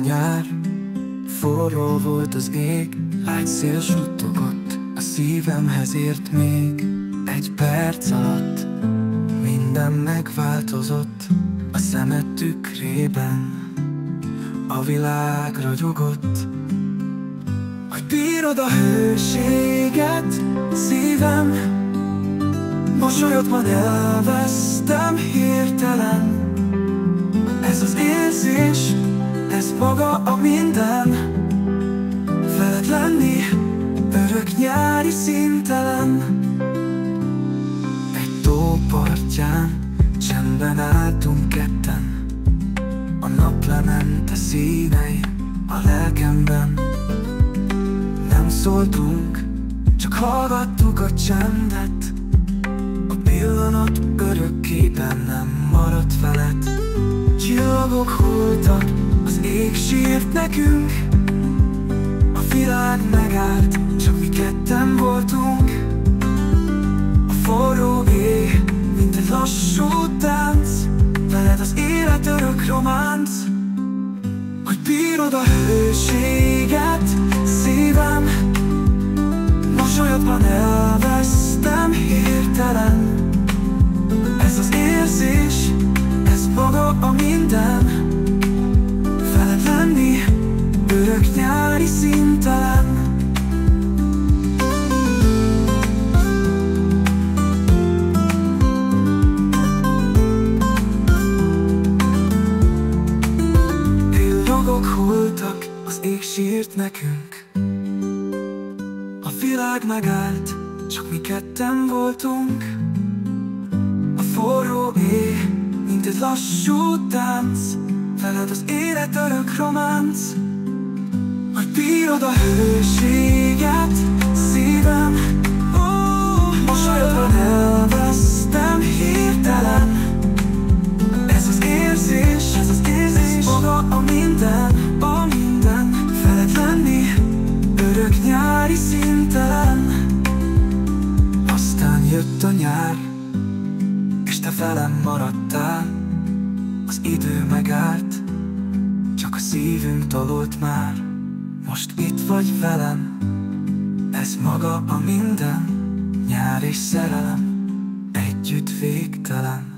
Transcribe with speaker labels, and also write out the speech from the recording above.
Speaker 1: nyár, forró volt az ég, lágy szél suttogott, a szívemhez ért még. Egy perc alatt minden megváltozott, a szemed tükrében a világ ragyogott. Hogy bírod a hőséget, szívem, mosolyodban elvesztem hirtelen. Ez az érzés, ez maga a minden, veled lenni örök nyári színtelen. Egy tó partján csendben álltunk ketten, a naplemente színei a lelkemben. Nem szóltunk, csak hallgattuk a csendet, a pillanat örökké bennem maradt veled. Csillagok hulltak, az ég sírt nekünk, a világ megállt, csak mi ketten voltunk. A forró ég, mint egy lassú tánc, veled az élet örök románc. Hogy bírod a hőséget, szívem, mosolyodban elvesztem hirtelen. Ez az érzés, ez maga a minden, veled lenni örök nyári színtelen. Villogok hulltak, az ég sírt nekünk, a világ megállt, csak mi ketten voltunk. A forró ég, mint egy lassú tánc, veled az élet örök románc. Hogy bírod a hőséget, szívem, mosolyodban elvesztem hirtelen. Ez az érzés, ez maga a minden, veled lenni örök nyári színtelen. Aztán jött a nyár, és te velem maradtál. Az idő megállt, csak a szívünk tololt már. Most itt vagy velem, ez maga a minden, nyár és szerelem, együtt végtelen.